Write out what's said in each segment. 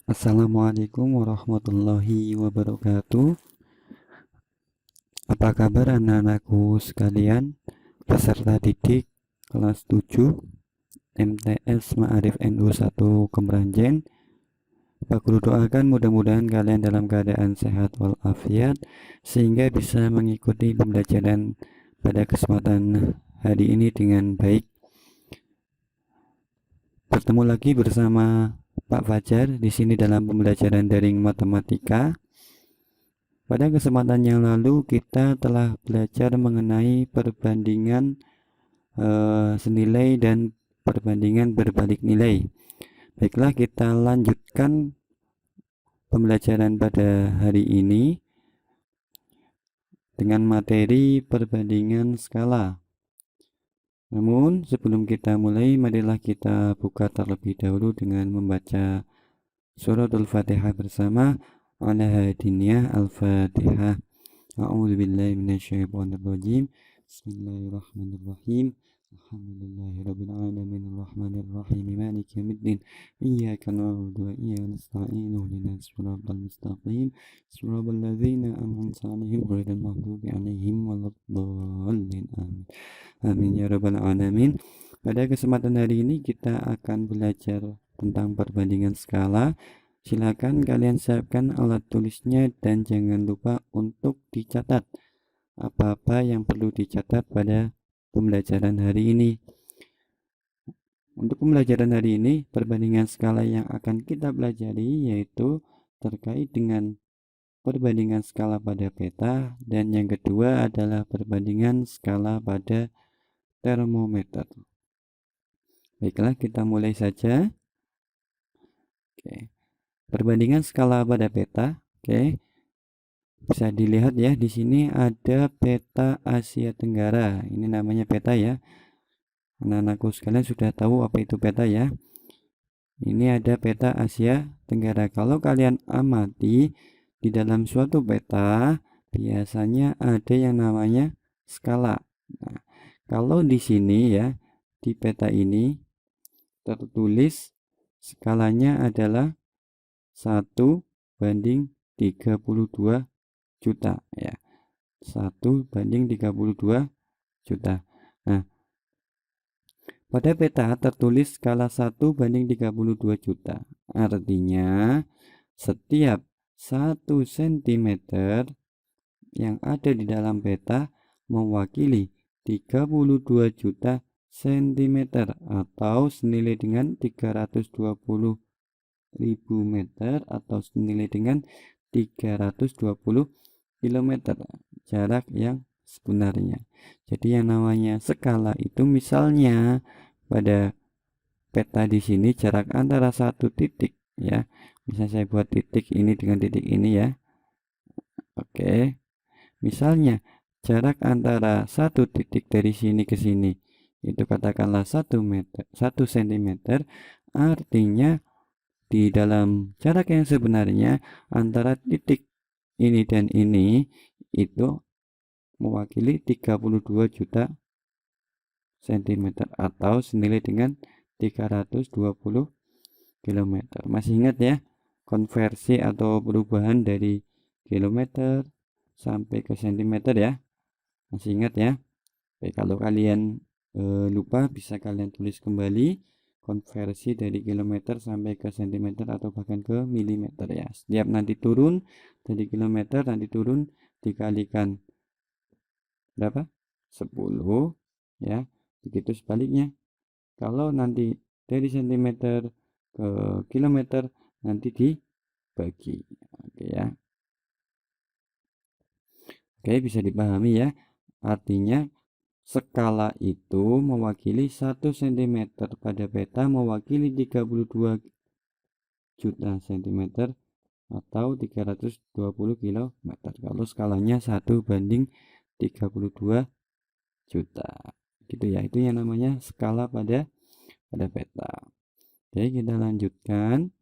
Assalamualaikum warahmatullahi wabarakatuh. Apa kabar anak-anakku sekalian, peserta didik kelas 7 MTS Ma'arif NU 1 Kemeranjen. Pak Guru doakan mudah-mudahan kalian dalam keadaan sehat walafiat sehingga bisa mengikuti pembelajaran pada kesempatan hari ini dengan baik. Bertemu lagi bersama Pak Fajar di sini dalam pembelajaran daring matematika. Pada kesempatan yang lalu kita telah belajar mengenai perbandingan senilai dan perbandingan berbalik nilai. Baiklah, kita lanjutkan pembelajaran pada hari ini dengan materi perbandingan skala. Namun sebelum kita mulai, marilah kita buka terlebih dahulu dengan membaca suratul Fatihah bersama. Ala hadiniyah al-Fatihah. A'udzubillahi minasyaitonirrajim. Bismillahirrahmanirrahim. Alhamdulillahirabbil alamin arrahmanirrahim maliki yaumiddin. Iyyaka na'budu wa iyyaka nasta'in ihdinas siratal mustaqim. Siratal ladzina an'amta 'alaihim ghairil maghdubi 'alaihim waladdallin. Amin. Amin ya rabbal alamin. Pada kesempatan hari ini kita akan belajar tentang perbandingan skala. Silakan kalian siapkan alat tulisnya dan jangan lupa untuk dicatat apa-apa yang perlu dicatat pada pembelajaran hari ini. Untuk pembelajaran hari ini, perbandingan skala yang akan kita pelajari yaitu terkait dengan perbandingan skala pada peta, dan yang kedua adalah perbandingan skala pada termometer. Baiklah, kita mulai saja. Oke. Perbandingan skala pada peta. Oke. Bisa dilihat ya, di sini ada peta Asia Tenggara. Ini namanya peta ya. Anak-anakku sekalian sudah tahu apa itu peta ya. Ini ada peta Asia Tenggara. Kalau kalian amati di dalam suatu peta, biasanya ada yang namanya skala. Nah, kalau di sini ya, di peta ini tertulis skalanya adalah 1/32 juta ya. 1/32 juta. Nah, pada peta tertulis skala 1/32 juta. Artinya setiap 1 cm yang ada di dalam peta mewakili 32 juta cm atau senilai dengan 320.000 meter atau senilai dengan 320 km jarak yang sebenarnya. Jadi yang namanya skala itu misalnya pada peta di sini jarak antara satu titik ya. Misalnya saya buat titik ini dengan titik ini ya. Oke. Misalnya jarak antara satu titik dari sini ke sini itu katakanlah 1 meter, 1 cm, artinya di dalam jarak yang sebenarnya antara titik ini dan ini itu mewakili 32 juta cm atau senilai dengan 320 km. Masih ingat ya konversi atau perubahan dari kilometer sampai ke cm ya? Masih ingat ya? Oke, kalau kalian lupa bisa kalian tulis kembali konversi dari kilometer sampai ke cm atau bahkan ke milimeter ya. Setiap nanti turun dari kilometer, nanti turun dikalikan berapa? 10 ya. Begitu sebaliknya. Kalau nanti dari cm ke kilometer nanti dibagi. Oke ya. Oke, bisa dipahami ya. Artinya skala itu mewakili 1 cm pada peta mewakili 32 juta cm atau 320 km. Kalau skalanya 1/32 juta. Gitu ya. Itu yang namanya skala pada peta. Oke, kita lanjutkan.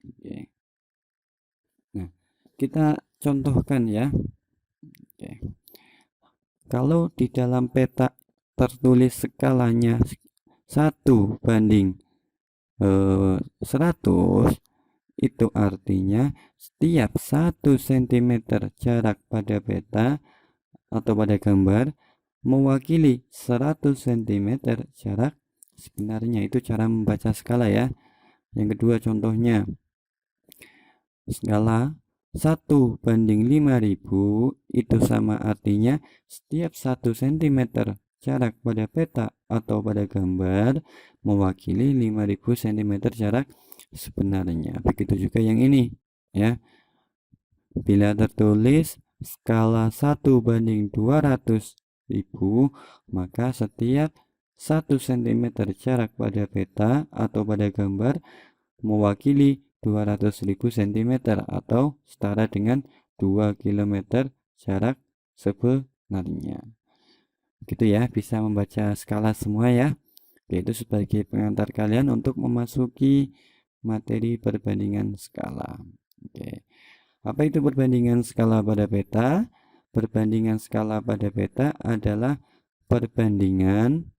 Oke. Nah, kita contohkan ya. Oke. Kalau di dalam peta tertulis skalanya 1/100, Itu artinya setiap 1 cm jarak pada peta atau pada gambar mewakili 100 cm jarak sebenarnya. Itu cara membaca skala ya. Yang kedua contohnya, skala 1:5000 itu sama artinya setiap 1 cm jarak pada peta atau pada gambar mewakili 5000 cm jarak sebenarnya. Begitu juga yang ini ya. Bila tertulis skala 1:200.000, maka setiap 1 cm jarak pada peta atau pada gambar mewakili 200.000 cm atau setara dengan 2 km jarak sebenarnya. Gitu ya, bisa membaca skala semua ya. Yaitu sebagai pengantar kalian untuk memasuki materi perbandingan skala. Oke. Apa itu perbandingan skala pada peta? Perbandingan skala pada peta adalah perbandingan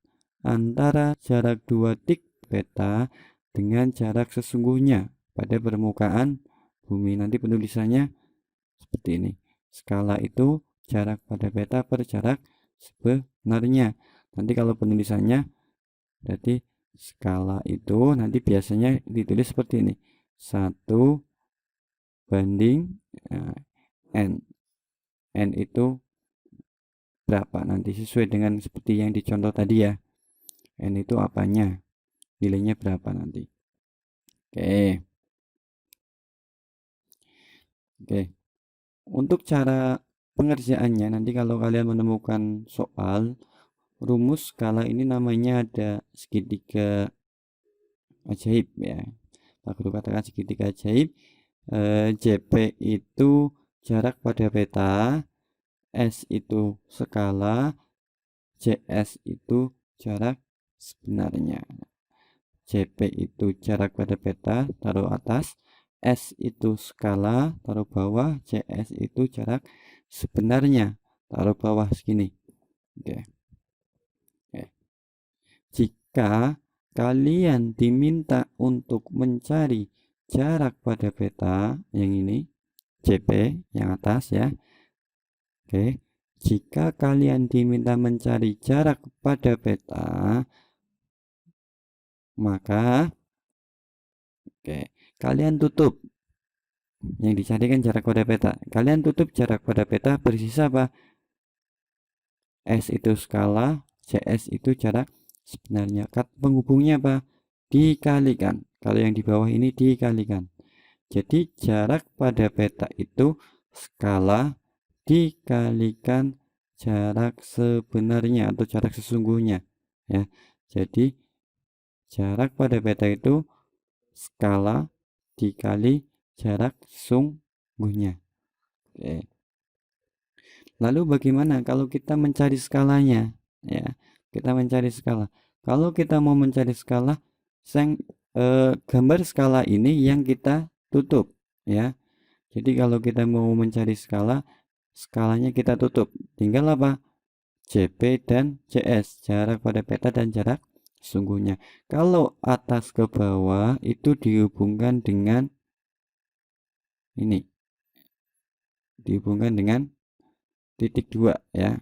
antara jarak dua tik peta dengan jarak sesungguhnya pada permukaan bumi. Nanti penulisannya seperti ini. Skala itu jarak pada peta per jarak sebenarnya. Nanti kalau penulisannya berarti skala itu nanti biasanya ditulis seperti ini. 1/N. N itu berapa? Nanti sesuai dengan seperti yang dicontoh tadi ya. N itu apanya? Nilainya berapa nanti? Oke. Untuk cara pengerjaannya nanti kalau kalian menemukan soal rumus skala ini namanya ada segitiga ajaib ya. Pak Guru katakan segitiga ajaib. JP itu jarak pada peta, S itu skala, JS itu jarak sebenarnya. JP itu jarak pada peta, taruh atas, S itu skala, taruh bawah, JS itu jarak sebenarnya, taruh bawah segini. Oke. Jika kalian diminta untuk mencari jarak pada peta yang ini, JP yang atas ya. Oke. Jika kalian diminta mencari jarak pada peta, maka kalian tutup yang dicarikan jarak pada peta. Kalian tutup jarak pada peta bersisa apa? S itu skala, CS itu jarak sebenarnya. Penghubungnya apa? Dikalikan. Kalau yang di bawah ini dikalikan. Jadi jarak pada peta itu skala dikalikan jarak sebenarnya atau jarak sesungguhnya ya. Jadi jarak pada peta itu skala dikali jarak sesungguhnya. Oke. Lalu bagaimana kalau kita mencari skalanya ya? Kita mencari skala. Kalau kita mau mencari skala, gambar skala ini yang kita tutup ya. Jadi kalau kita mau mencari skala, skalanya kita tutup. Tinggal apa? JP dan JS, jarak pada peta dan jarak sesungguhnya. Kalau atas ke bawah itu dihubungkan dengan ini. Dihubungkan dengan titik 2 ya.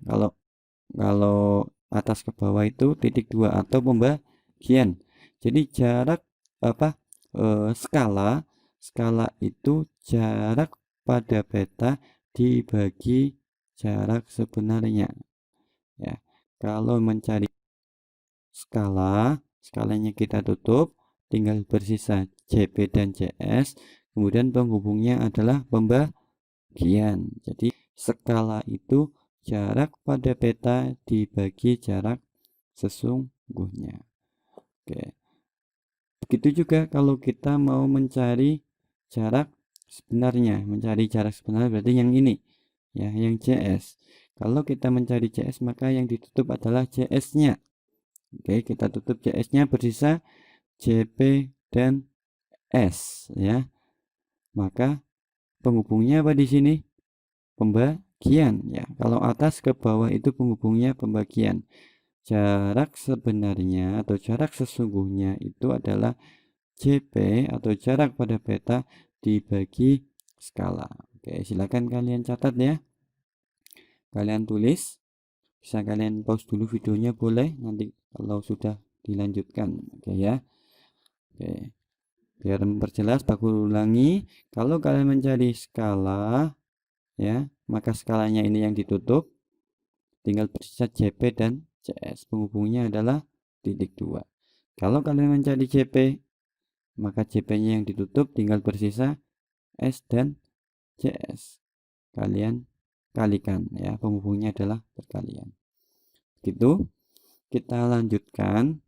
Kalau atas ke bawah itu titik 2 atau pembagian. Jadi jarak apa? Skala itu jarak pada peta dibagi jarak sebenarnya ya. Kalau mencari skalanya kita tutup, tinggal bersisa JP dan JS, kemudian penghubungnya adalah pembagian. Jadi skala itu jarak pada peta dibagi jarak sesungguhnya. Oke. Begitu juga kalau kita mau mencari jarak sebenarnya, berarti yang ini ya, yang JS. Kalau kita mencari JS maka yang ditutup adalah JS-nya. Oke, kita tutup JS-nya, bersisa JP dan S ya. Maka penghubungnya apa di sini? Pembagian ya. Kalau atas ke bawah itu penghubungnya pembagian. Jarak sebenarnya atau jarak sesungguhnya itu adalah JP atau jarak pada peta dibagi skala. Oke, silakan kalian catat ya. Kalian tulis. Bisa kalian pause dulu videonya boleh, nanti kalau sudah dilanjutkan. Oke ya. Oke. Biar memperjelas, aku ulangi. Kalau kalian mencari skala ya, maka skalanya ini yang ditutup. Tinggal bersisa JP dan CS. Penghubungnya adalah titik 2. Kalau kalian mencari JP, maka JP-nya yang ditutup, tinggal bersisa S dan CS. Kalian kalikan ya, penghubungnya adalah perkalian. Gitu. Kita lanjutkan.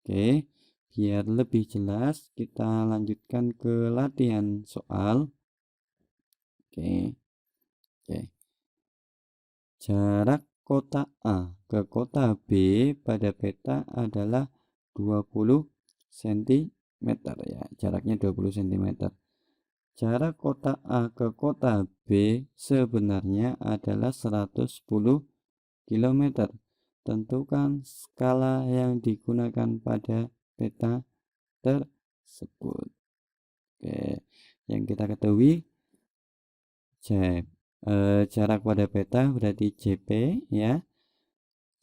Oke, biar lebih jelas kita lanjutkan ke latihan soal. Oke. Jarak kota A ke kota B pada peta adalah 20 cm ya. Jaraknya 20 cm. Jarak kota A ke kota B sebenarnya adalah 110 km. Tentukan skala yang digunakan pada peta tersebut. Oke, yang kita ketahui jarak pada peta berarti JP ya.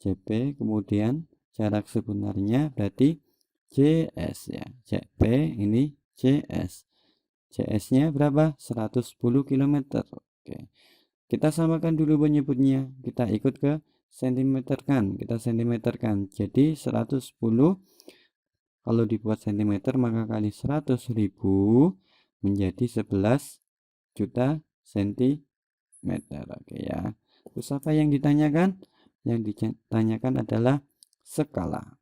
JP, kemudian jarak sebenarnya berarti JS ya. JP ini JS. JS-nya berapa? 110 km. Oke. Kita samakan dulu menyebutnya. Kita ikut ke sentimeterkan. Kita sentimeterkan. Jadi 110 kalau dibuat sentimeter maka kali 100.000 menjadi 11 juta sentimeter. Oke ya. Terus apa yang ditanyakan? Yang ditanyakan adalah skala.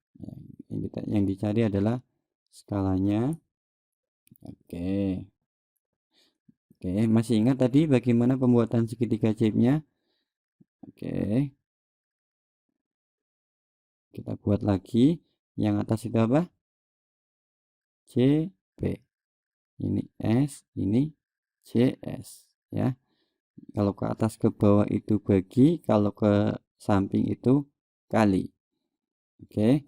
Yang dicari adalah skalanya. Oke. Oke, masih ingat tadi bagaimana pembuatan segitiga shape-nya? Oke. Kita buat lagi. Yang atas itu apa? CP. Ini S, ini CS ya. Kalau ke atas ke bawah itu bagi, kalau ke samping itu kali. Oke.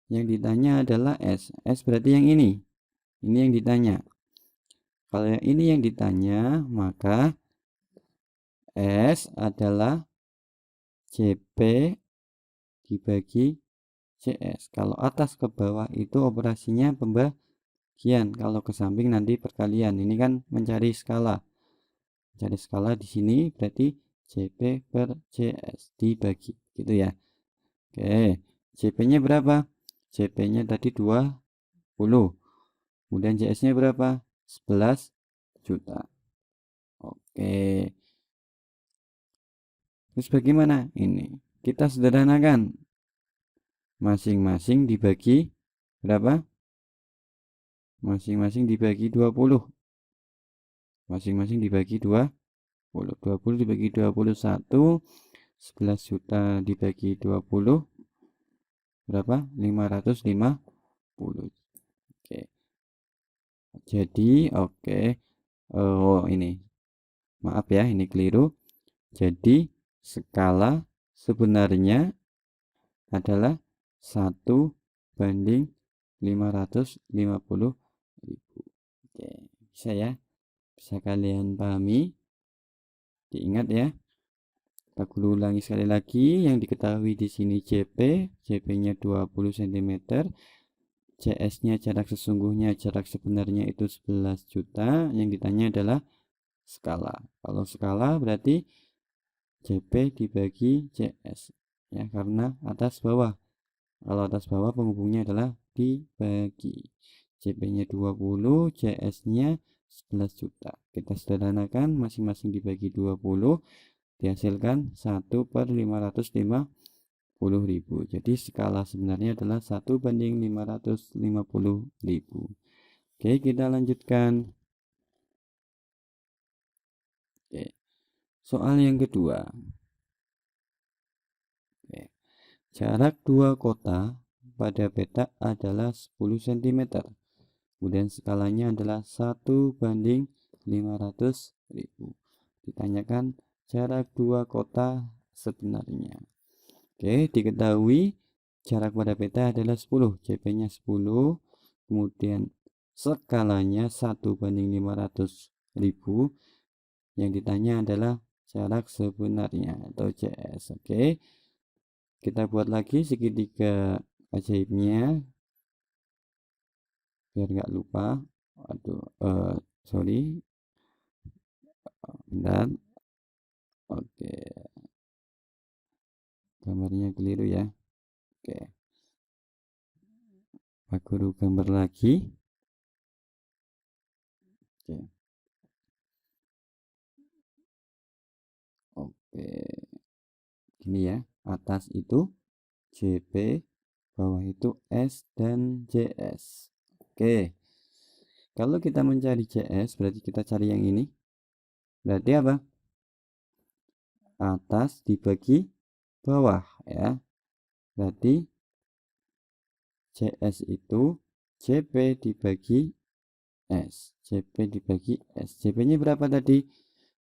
Yang ditanya adalah S. S berarti yang ini. Ini yang ditanya. Kalau yang ini yang ditanya, maka S adalah JP dibagi CS. Kalau atas ke bawah itu operasinya pembagian. Kalau ke samping nanti perkalian. Ini kan mencari skala. Mencari skala di sini berarti JP per CS dibagi. Gitu ya. Oke. JP-nya berapa? JP-nya tadi 20. Kemudian CS-nya berapa? 11 juta. Oke. Terus bagaimana? Ini kita sederhanakan. Masing-masing dibagi berapa? Masing-masing dibagi 20. Masing-masing dibagi 20. 20 dibagi 21. 11 juta dibagi 20. Berapa? 550. Oke. Jadi, oke. Oh, ini. Maaf ya, ini keliru. Jadi, skala sebenarnya adalah 1:550.000. Oke, bisa ya? Bisa kalian pahami? Diingat ya. Aku ulangi sekali lagi, yang diketahui di sini JP, JP-nya 20 cm, CS-nya jarak sesungguhnya, jarak sebenarnya itu 11 juta. Yang ditanya adalah skala. Kalau skala berarti JP dibagi CS ya, karena atas bawah. Kalau atas bawah penghubungnya adalah dibagi. JP-nya 20, CS-nya 11 juta. Kita sederhanakan, masing-masing dibagi 20, dihasilkan 1/550.000. Jadi skala sebenarnya adalah 1:550.000. Oke, kita lanjutkan. Oke. Soal yang kedua. Oke. Jarak dua kota pada peta adalah 10 cm. Kemudian skalanya adalah 1:500.000. Ditanyakan jarak dua kota sebenarnya. Oke, diketahui jarak pada peta adalah 10, JP-nya 10. kemudian skalanya 1/500.000. Yang ditanya adalah jarak sebenarnya atau CS. Oke, kita buat lagi segitiga ajaibnya biar nggak lupa. Aduh, sorry, bentar. Oke, gambarnya keliru ya. Oke, Pak Guru gambar lagi. Oke, ini ya, atas itu JP, bawah itu S dan JS. Oke, kalau kita mencari JS berarti kita cari yang ini. Berarti apa? Atas dibagi bawah ya. Berarti CS itu JP dibagi S. JP dibagi S. JP nya berapa tadi?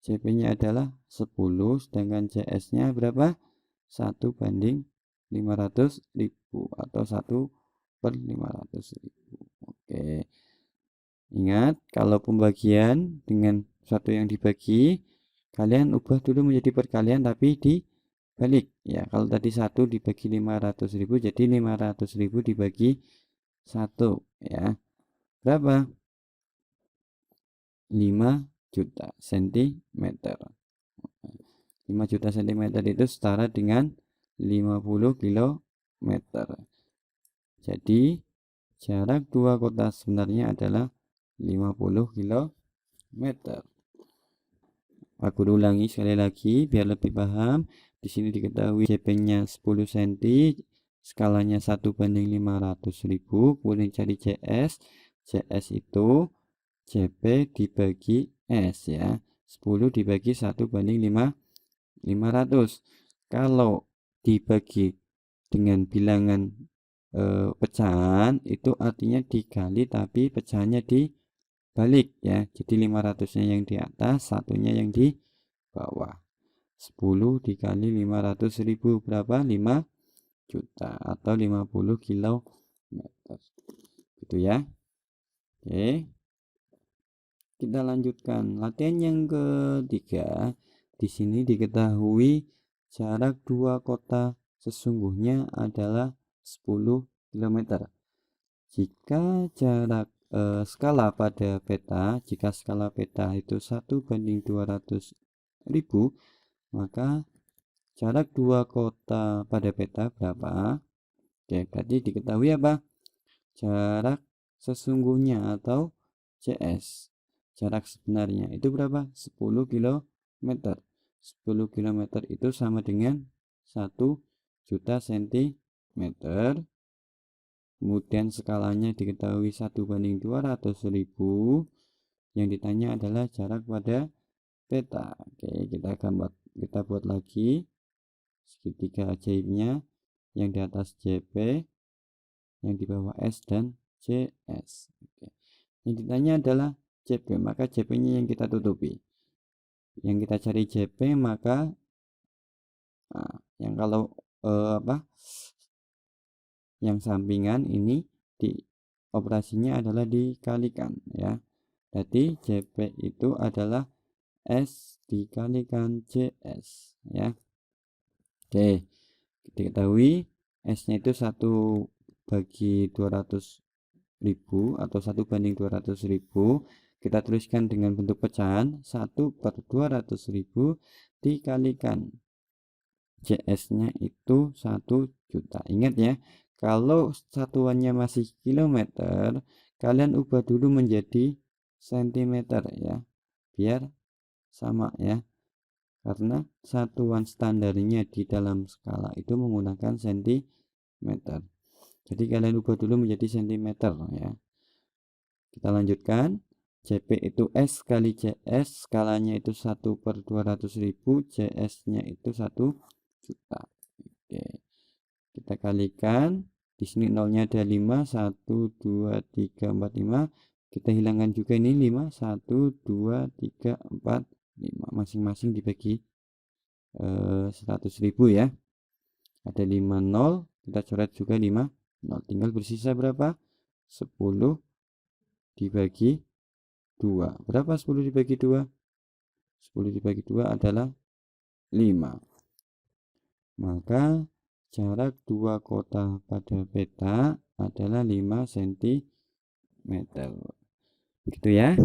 JP nya adalah 10, sedangkan CS nya berapa? 1/500.000 atau 1/500.000. Oke, ingat kalau pembagian dengan satu yang dibagi, kalian ubah dulu menjadi perkalian tapi dibalik ya. Kalau tadi 1 dibagi 500.000 jadi 500.000 dibagi 1 ya. Berapa? 5 juta sentimeter. 5 juta sentimeter itu setara dengan 50 kilometer. Jadi jarak dua kota sebenarnya adalah 50 kilometer. Aku ulangi sekali lagi biar lebih paham. Di sini diketahui JP-nya 10 cm, skalanya 1/500.000. Kemudian cari CS. CS itu JP dibagi S ya. 10 dibagi 1/500. Kalau dibagi dengan bilangan pecahan itu artinya dikali tapi pecahannya dibalik ya. Jadi 500-nya yang di atas, satunya yang di bawah. 10 dikali 500.000 berapa? 5 juta atau 50 kilometer. Gitu ya. Oke. Kita lanjutkan latihan yang ketiga. Di sini diketahui jarak dua kota sesungguhnya adalah 10 km. Jika jarak skala pada peta, jika skala peta itu 1/200.000, maka jarak dua kota pada peta berapa? Oke, berarti diketahui apa? Jarak sesungguhnya atau CS. Jarak sebenarnya itu berapa? 10 km. 10 km itu sama dengan 1 juta sentimeter. Kemudian skalanya diketahui 1/200.000. Yang ditanya adalah jarak pada peta. Oke, kita buat lagi segitiga ajaibnya. Yang di atas JP, yang di bawah S dan CS. Oke. Yang ditanya adalah JP, maka JP-nya yang kita tutupi. Yang kita cari JP, maka yang kalau yang sampingan ini di operasinya adalah dikalikan ya. Jadi JP itu adalah S dikalikan CS ya. Oke, diketahui S-nya itu 1/200.000 atau 1/200.000. Kita tuliskan dengan bentuk pecahan 1/200.000 dikalikan CS-nya itu 1 juta. Ingat ya, kalau satuannya masih kilometer, kalian ubah dulu menjadi sentimeter ya, biar sama ya. Karena satuan standarnya di dalam skala itu menggunakan sentimeter. Jadi kalian ubah dulu menjadi sentimeter ya. Kita lanjutkan. JP itu S kali CS, skalanya itu 1/200.000, CS-nya itu 1 juta. Oke. Kita kalikan. Di sini nolnya ada 5, 1, 2, 3, 4, 5. Kita hilangkan juga ini 5, 1, 2, 3, 4, 5. Masing-masing dibagi 100.000 ya. Ada 5 nol, kita coret juga 5 nol. Tinggal bersisa berapa? 10 dibagi 2. Berapa 10 dibagi 2? 10 dibagi 2 adalah 5. Maka jarak dua kotak pada peta adalah 5 cm. Begitu ya.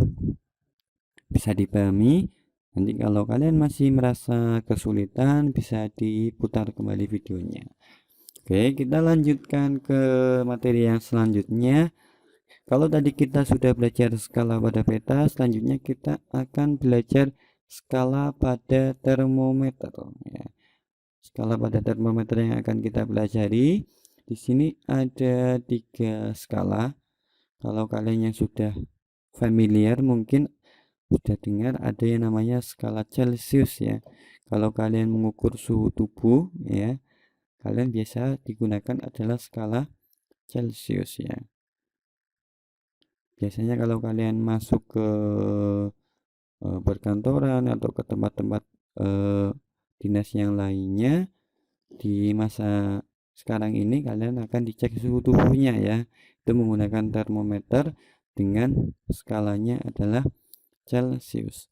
Bisa dipahami. Nanti kalau kalian masih merasa kesulitan, bisa diputar kembali videonya. Oke, kita lanjutkan ke materi yang selanjutnya. Kalau tadi kita sudah belajar skala pada peta, selanjutnya kita akan belajar skala pada termometer. Ya. Skala pada termometer yang akan kita pelajari. Di sini ada 3 skala. Kalau kalian yang sudah familiar mungkin sudah dengar ada yang namanya skala Celcius ya. Kalau kalian mengukur suhu tubuh ya, kalian biasa digunakan adalah skala Celcius ya. Biasanya kalau kalian masuk ke perkantoran atau ke tempat-tempat dinas yang lainnya, di masa sekarang ini kalian akan dicek suhu tubuhnya ya. Itu menggunakan termometer dengan skalanya adalah Celcius.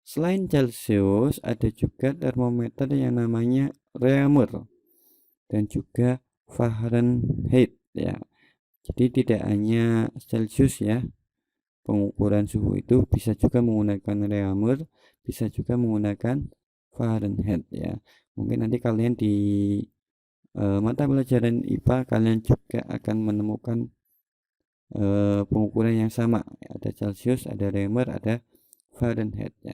Selain Celcius, ada juga termometer yang namanya Reaumur dan juga Fahrenheit ya. Jadi tidak hanya Celcius ya, pengukuran suhu itu bisa juga menggunakan Reaumur, bisa juga menggunakan Fahrenheit ya. Mungkin nanti kalian di mata pelajaran IPA kalian juga akan menemukan pengukuran yang sama. Ada Celcius, ada Reaumur, ada Fahrenheit ya.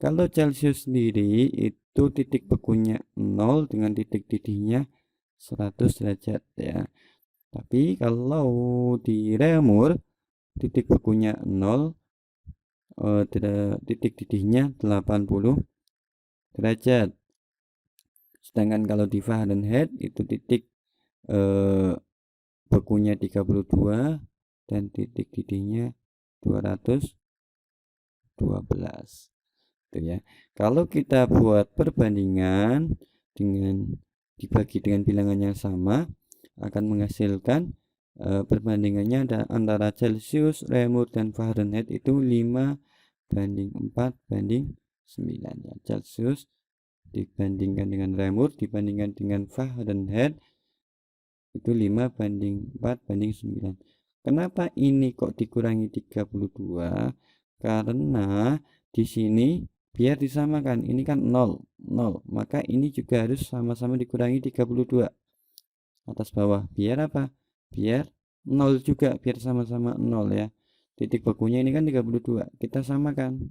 Kalau Celcius sendiri itu titik bekunya 0 dengan titik didihnya 100 derajat ya. Tapi kalau di Reaumur titik bekunya 0, titik didihnya 80 derajat. Sedangkan kalau di Fahrenheit itu titik bekunya 32 dan titik didihnya 212 itu ya. Kalau kita buat perbandingan dengan dibagi dengan bilangan yang sama akan menghasilkan perbandingannya ada antara Celcius, Reaumur dan Fahrenheit itu 5:4:9 ya. Celcius dibandingkan dengan Reaumur dibandingkan dengan Fahrenheit itu 5:4:9. Kenapa ini kok dikurangi 32? Karena di sini biar disamakan, ini kan 0, maka ini juga harus sama-sama dikurangi 32 atas bawah. Biar apa? Biar 0 juga, biar sama-sama 0 ya. Titik bekunya ini kan 32, kita samakan.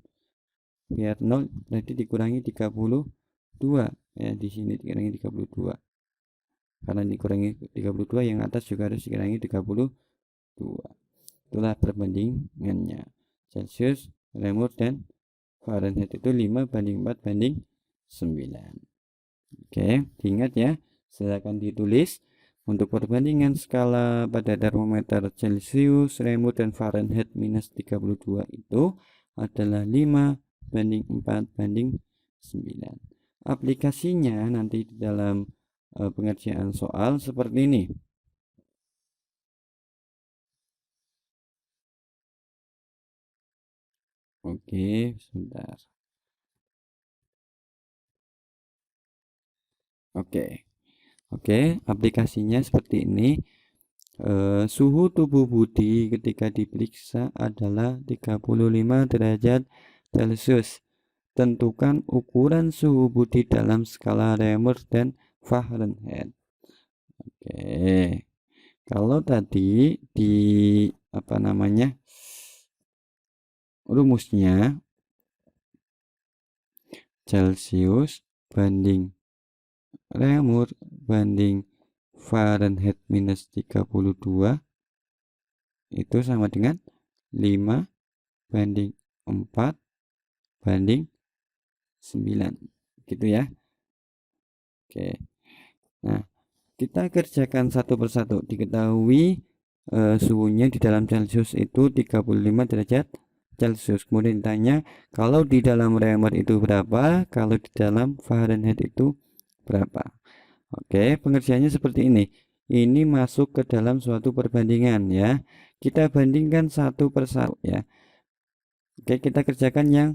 Biar 0 berarti dikurangi 32 ya, di sini dikurangi 32. Karena dikurangi 32 yang atas juga harus dikurangi 32. Itulah perbandingannya. Celcius, Reaumur dan Fahrenheit itu 5:4:9. Oke, diingat ya. Silakan ditulis untuk perbandingan skala pada termometer Celcius, Reaumur dan Fahrenheit minus 32 itu adalah 5:4:9. Aplikasinya nanti di dalam pengerjaan soal seperti ini. Oke, sebentar. Oke, aplikasinya seperti ini. Suhu tubuh Budi ketika diperiksa adalah 35 derajat Celcius. Tentukan ukuran suhu Budi dalam skala Reaumur dan Fahrenheit. Oke. Kalau tadi di rumusnya Celcius banding Reaumur banding Fahrenheit minus 32 itu sama dengan 5:4:9 gitu ya. Oke. Nah, kita kerjakan satu persatu. Diketahui suhunya di dalam Celcius itu 35 derajat Celcius. Kemudian ditanya kalau di dalam Reaumur itu berapa, kalau di dalam Fahrenheit itu berapa. Oke, pengerjaannya seperti ini. ini masuk ke dalam suatu perbandingan ya. Kita bandingkan satu persatu ya. Oke, kita kerjakan yang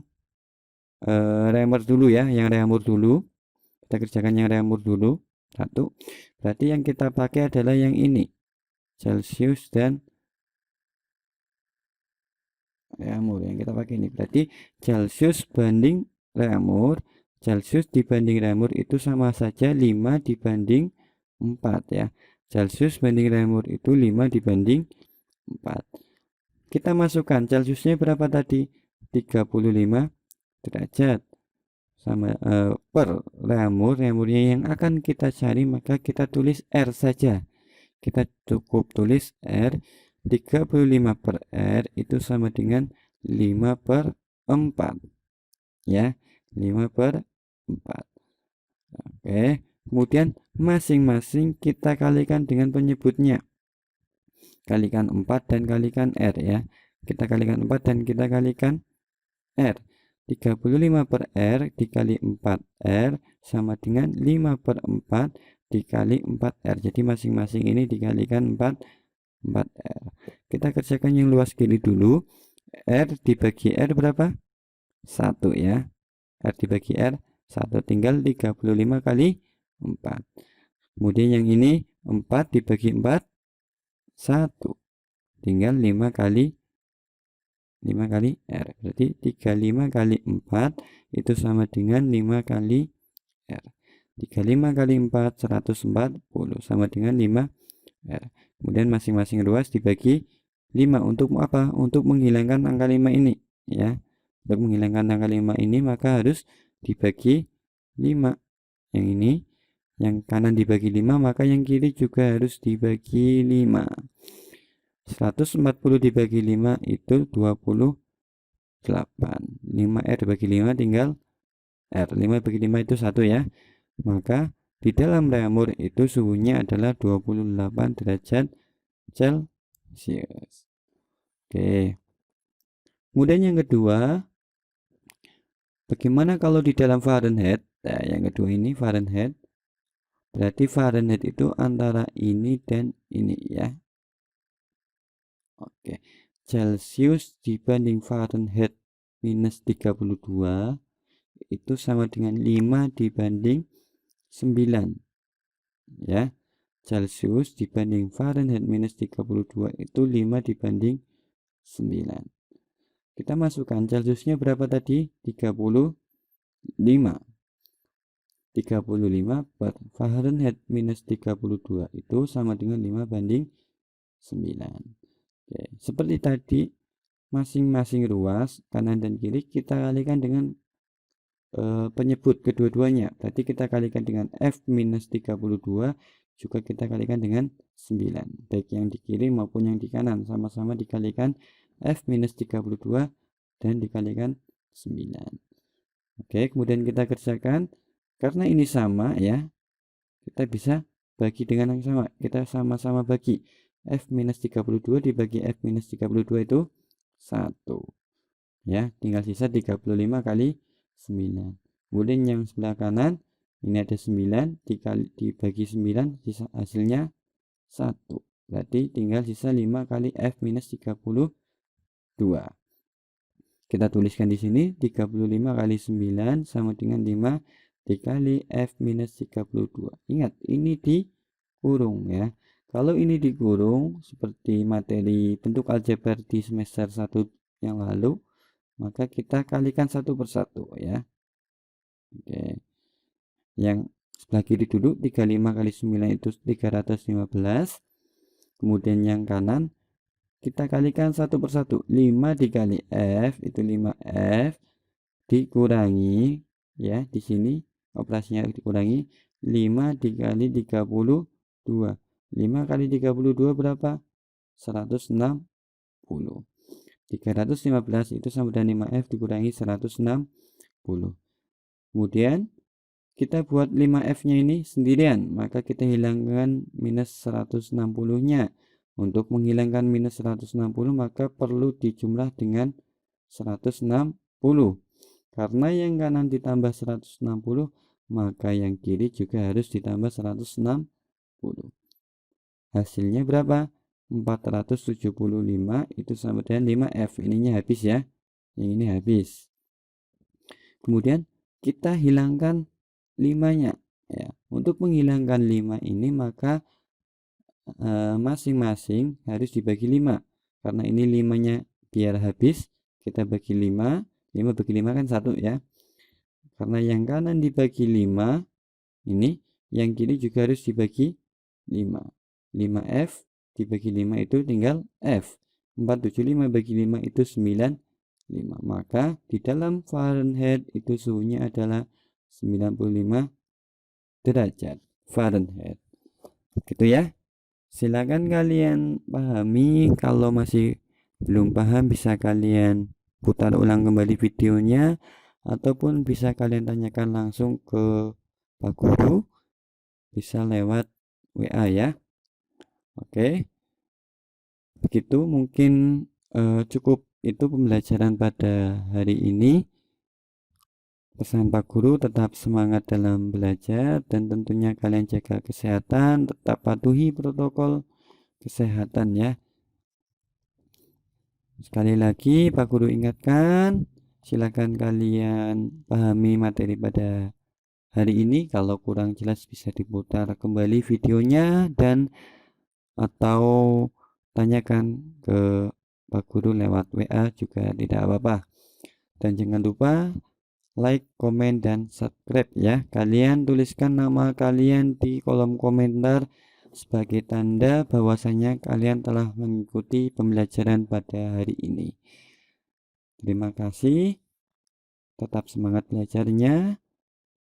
remer dulu ya, yang reamur dulu. Kita kerjakan yang reamur dulu. Satu. Berarti yang kita pakai adalah yang ini. Celcius dan reamur yang kita pakai ini. Berarti Celcius banding reamur, Celcius dibanding reamur itu sama saja 5 dibanding 4 ya. Celcius banding reamur itu 5 dibanding 4. Kita masukkan Celciusnya berapa tadi? 35 derajat sama per reamurnya yang akan kita cari, maka kita tulis R saja. Kita cukup tulis R. 35 per R itu sama dengan 5 per 4 ya, 5 per 4. Oke, kemudian masing-masing kita kalikan dengan penyebutnya. Kalikan 4 dan kalikan R ya. Kita kalikan 4 dan kita kalikan R. 35 per R dikali 4R sama dengan 5 per 4 dikali 4R. Jadi masing-masing ini dikalikan 4R. Kita kerjakan yang luas gini dulu. R dibagi R berapa? 1 ya. R dibagi R 1, tinggal 35 kali 4. Kemudian yang ini 4 dibagi 4 1, tinggal 5 kali R. Berarti 35 kali 4 itu sama dengan 5 kali R. 35 kali 4 140 sama dengan 5 R. Kemudian masing-masing ruas dibagi 5 untuk apa? Untuk menghilangkan angka 5 ini ya. Untuk menghilangkan angka 5 ini maka harus dibagi 5. Yang ini yang kanan dibagi 5, maka yang kiri juga harus dibagi 5. 140 dibagi 5 itu 28. 5R dibagi 5 tinggal R. 5 bagi 5 itu 1 ya. Maka di dalam reamur itu suhunya adalah 28 derajat Celcius. Oke. Kemudian yang kedua, bagaimana kalau di dalam Fahrenheit? Nah, yang kedua ini Fahrenheit. Berarti Fahrenheit itu antara ini dan ini ya. Oke, Celcius dibanding Fahrenheit minus 32 itu sama dengan 5 dibanding 9 ya. Celcius dibanding Fahrenheit minus 32 itu 5 dibanding 9. Kita masukkan Celciusnya berapa tadi? 35 per Fahrenheit minus 32 itu sama dengan 5 banding 9. Oke, seperti tadi masing-masing ruas kanan dan kiri kita kalikan dengan penyebut kedua-duanya. Berarti kita kalikan dengan F minus 32 juga kita kalikan dengan 9. Baik yang di kiri maupun yang di kanan sama-sama dikalikan F minus 32 dan dikalikan 9. Oke, kemudian kita kerjakan. Karena ini sama ya, kita bisa bagi dengan yang sama. Kita sama-sama bagi. F minus 32 dibagi F minus 32 itu 1 ya, tinggal sisa 35 kali 9. Kemudian yang sebelah kanan ini ada 9 dibagi 9 sisa hasilnya 1. Berarti tinggal sisa 5 kali F minus 32. Kita tuliskan di sini 35 kali 9 sama dengan 5 dikali F minus 32. Ingat ini dikurung ya. Kalau ini dikurung seperti materi bentuk aljabar di semester 1 yang lalu, maka kita kalikan satu persatu ya. Oke. Yang sebelah kiri dulu 35 kali 9 itu 315. Kemudian yang kanan kita kalikan satu persatu. 5 dikali F itu 5F dikurangi ya, di sini operasinya dikurangi 5 dikali 32. 5 kali 32 berapa? 160. 315 itu sama dengan 5F dikurangi 160. Kemudian kita buat 5F nya ini sendirian, maka kita hilangkan minus 160 nya. Untuk menghilangkan minus 160 maka perlu dijumlah dengan 160. Karena yang kanan ditambah 160 maka yang kiri juga harus ditambah 160. Hasilnya berapa? 475 itu sama dengan 5F. Ininya habis ya. Yang ini habis. Kemudian kita hilangkan 5-nya ya. Untuk menghilangkan 5 ini maka masing-masing harus dibagi 5. Karena ini 5-nya biar habis, kita bagi 5. 5 bagi 5 kan 1 ya. Karena yang kanan dibagi 5, ini yang kiri juga harus dibagi 5. 5F dibagi 5 itu tinggal F. 475 bagi 5 itu 95. Maka di dalam Fahrenheit itu suhunya adalah 95 derajat Fahrenheit. Gitu ya. Silakan kalian pahami. Kalau masih belum paham bisa kalian putar ulang kembali videonya, ataupun bisa kalian tanyakan langsung ke Pak Guru, bisa lewat WA ya. Oke, begitu mungkin cukup itu pembelajaran pada hari ini. Pesan Pak Guru, tetap semangat dalam belajar dan tentunya kalian jaga kesehatan, tetap patuhi protokol kesehatan ya. Sekali lagi Pak Guru ingatkan, silakan kalian pahami materi pada hari ini. Kalau kurang jelas bisa diputar kembali videonya dan atau tanyakan ke Pak Guru lewat WA juga tidak apa-apa. Dan jangan lupa like, komen, dan subscribe ya. Kalian tuliskan nama kalian di kolom komentar sebagai tanda bahwasanya kalian telah mengikuti pembelajaran pada hari ini. Terima kasih. Tetap semangat belajarnya.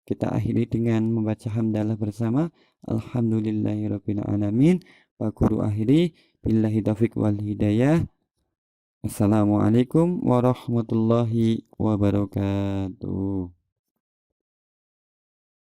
Kita akhiri dengan membaca hamdalah bersama. Alhamdulillahirabbil alamin. Pak Guru akhiri billahi taufiq wal hidayah. Assalamualaikum warahmatullahi wabarakatuh.